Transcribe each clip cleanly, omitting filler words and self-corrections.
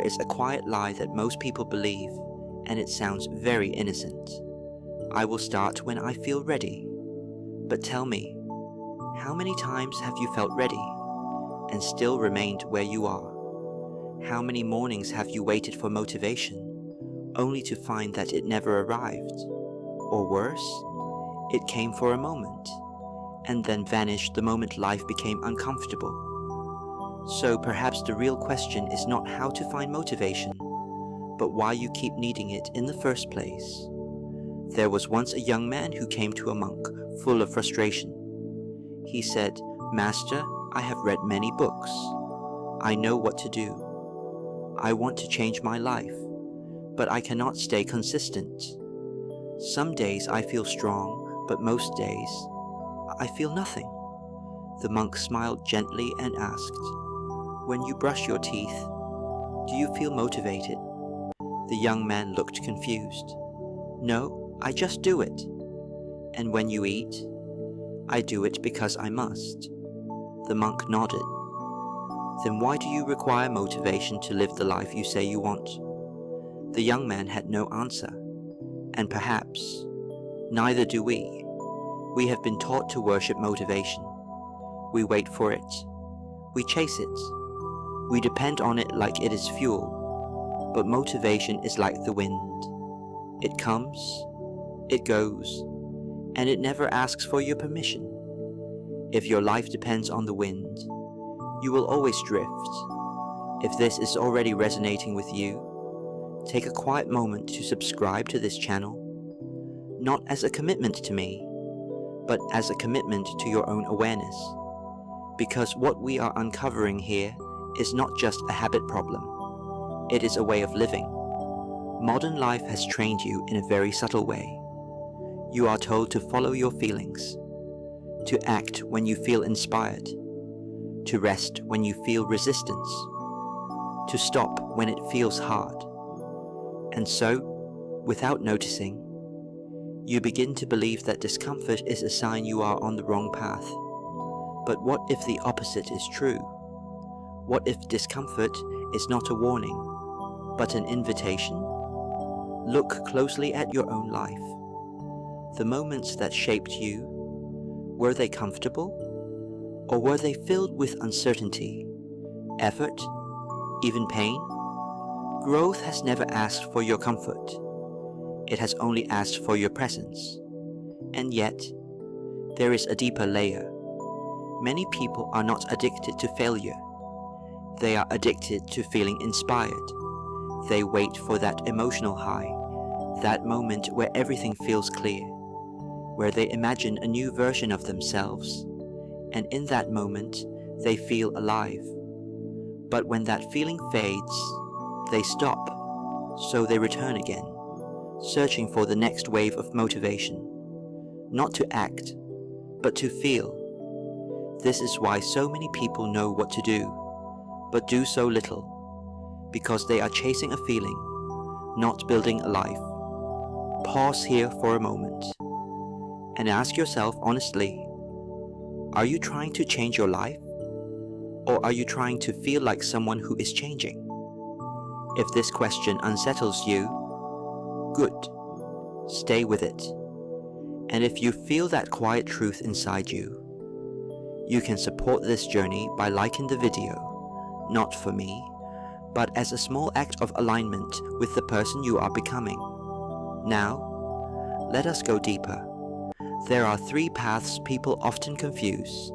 is a quiet lie that most people believe, and it sounds very innocent. I will start when I feel ready. But tell me, how many times have you felt ready and still remained where you are? How many mornings have you waited for motivation, only to find that it never arrived? Or worse, it came for a moment, and then vanished the moment life became uncomfortable. So perhaps the real question is not how to find motivation, but why you keep needing it in the first place. There was once a young man who came to a monk full of frustration. He said, "Master, I have read many books. I know what to do. I want to change my life, but I cannot stay consistent. Some days I feel strong, but most days I feel nothing." The monk smiled gently and asked, "When you brush your teeth, do you feel motivated?" The young man looked confused. "No, I just do it." "And when you eat?" "I do it because I must." The monk nodded. "Then why do you require motivation to live the life you say you want?" The young man had no answer. And perhaps, neither do we. We have been taught to worship motivation. We wait for it. We chase it. We depend on it like it is fuel. But motivation is like the wind. It comes, it goes, and it never asks for your permission. If your life depends on the wind, you will always drift. If this is already resonating with you, take a quiet moment to subscribe to this channel, not as a commitment to me, but as a commitment to your own awareness. Because what we are uncovering here is not just a habit problem, it is a way of living. Modern life has trained you in a very subtle way. You are told to follow your feelings, to act when you feel inspired, to rest when you feel resistance, to stop when it feels hard. And so, without noticing, you begin to believe that discomfort is a sign you are on the wrong path. But what if the opposite is true? What if discomfort is not a warning, but an invitation? Look closely at your own life. The moments that shaped you, were they comfortable? Or were they filled with uncertainty, effort, even pain? Growth has never asked for your comfort. It has only asked for your presence. And yet, there is a deeper layer. Many people are not addicted to failure. They are addicted to feeling inspired. They wait for that emotional high, that moment where everything feels clear, where they imagine a new version of themselves, and in that moment, they feel alive. But when that feeling fades, they stop, so they return again, searching for the next wave of motivation, not to act, but to feel. This is why so many people know what to do, but do so little, because they are chasing a feeling, not building a life. Pause here for a moment, and ask yourself honestly, are you trying to change your life? Or are you trying to feel like someone who is changing? If this question unsettles you, good. Stay with it. And if you feel that quiet truth inside you, you can support this journey by liking the video, not for me, but as a small act of alignment with the person you are becoming. Now, let us go deeper. There are three paths people often confuse: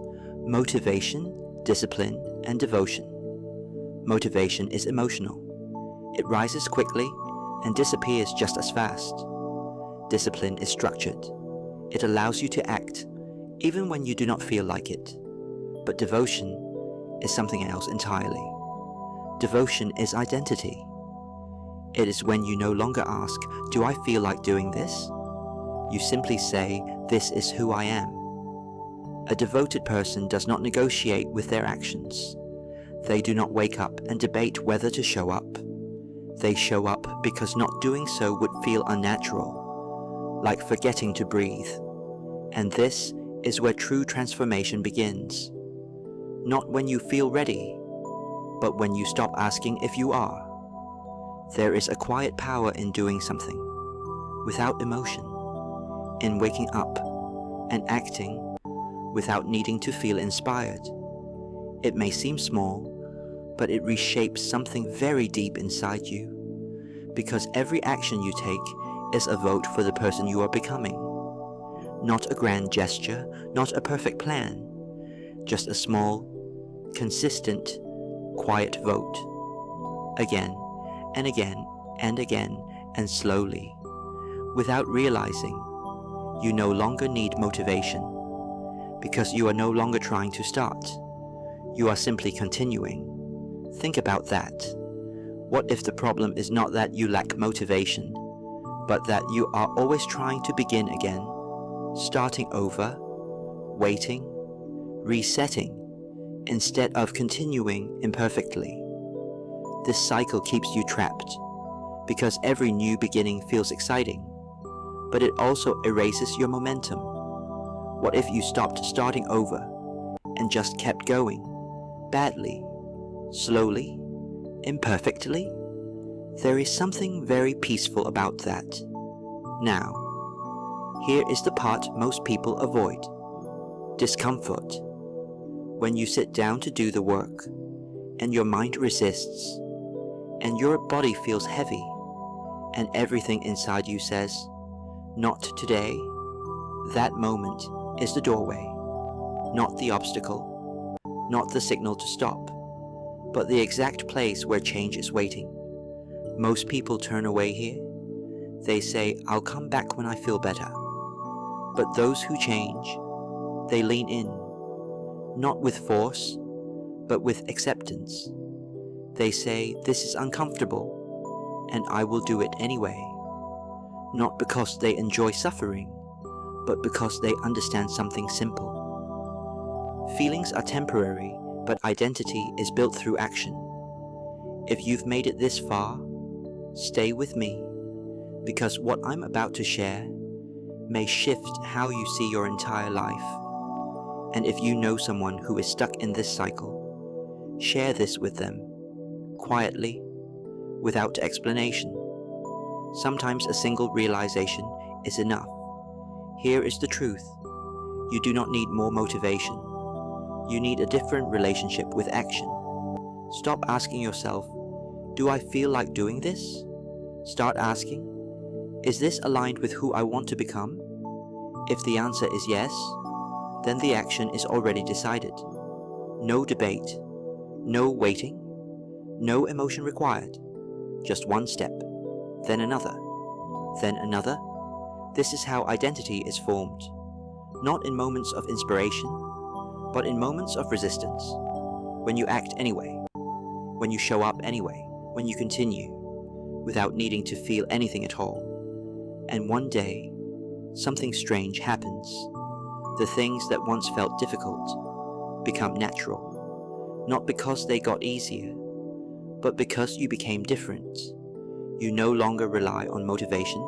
motivation, discipline, and devotion. Motivation is emotional. It rises quickly and disappears just as fast. Discipline is structured. It allows you to act, even when you do not feel like it. But devotion is something else entirely. Devotion is identity. It is when you no longer ask, "Do I feel like doing this?" You simply say, "This is who I am." A devoted person does not negotiate with their actions. They do not wake up and debate whether to show up. They show up because not doing so would feel unnatural, like forgetting to breathe. And this is where true transformation begins. Not when you feel ready, but when you stop asking if you are. There is a quiet power in doing something without emotion, in waking up and acting without needing to feel inspired. It may seem small, but it reshapes something very deep inside you, because every action you take is a vote for the person you are becoming. Not a grand gesture, not a perfect plan, just a small, consistent, quiet vote. Again and again and again and slowly. Without realizing, you no longer need motivation, because you are no longer trying to start. You are simply continuing. Think about that. What if the problem is not that you lack motivation, but that you are always trying to begin again, starting over, waiting, resetting, instead of continuing imperfectly? This cycle keeps you trapped, because every new beginning feels exciting, but it also erases your momentum. What if you stopped starting over and just kept going, badly, slowly, imperfectly? There is something very peaceful about that. Now, here is the part most people avoid: discomfort. When you sit down to do the work, and your mind resists, and your body feels heavy, and everything inside you says, "Not today," that moment is the doorway, not the obstacle, not the signal to stop, but the exact place where change is waiting. Most people turn away here. They say, "I'll come back when I feel better." But those who change, they lean in, not with force, but with acceptance. They say, "This is uncomfortable, and I will do it anyway." Not because they enjoy suffering, but because they understand something simple. Feelings are temporary, but identity is built through action. If you've made it this far, stay with me, because what I'm about to share may shift how you see your entire life. And if you know someone who is stuck in this cycle, share this with them, quietly, without explanation. Sometimes a single realization is enough. Here is the truth. You do not need more motivation. You need a different relationship with action. Stop asking yourself, "Do I feel like doing this?" Start asking, "Is this aligned with who I want to become?" If the answer is yes, then the action is already decided. No debate, no waiting, no emotion required. Just one step, then another, then another. This is how identity is formed, not in moments of inspiration, but in moments of resistance. When you act anyway, when you show up anyway, when you continue, without needing to feel anything at all. And one day, something strange happens. The things that once felt difficult become natural, not because they got easier, but because you became different. You no longer rely on motivation,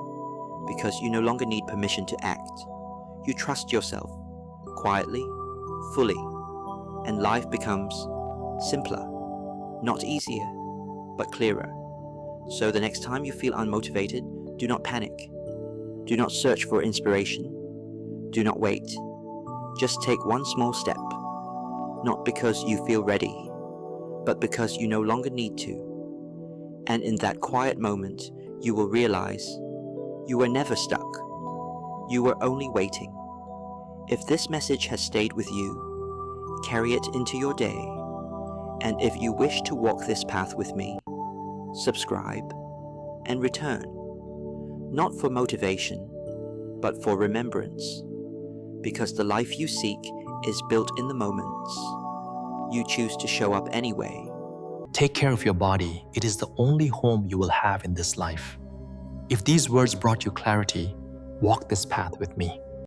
because you no longer need permission to act. You trust yourself, quietly, fully, and life becomes simpler, not easier, but clearer. So the next time you feel unmotivated, do not panic. Do not search for inspiration. Do not wait. Just take one small step, not because you feel ready, but because you no longer need to. And in that quiet moment, you will realize you were never stuck. You were only waiting. If this message has stayed with you, carry it into your day. And if you wish to walk this path with me, subscribe and return. Not for motivation, but for remembrance. Because the life you seek is built in the moments you choose to show up anyway. Take care of your body. It is the only home you will have in this life. If these words brought you clarity, walk this path with me.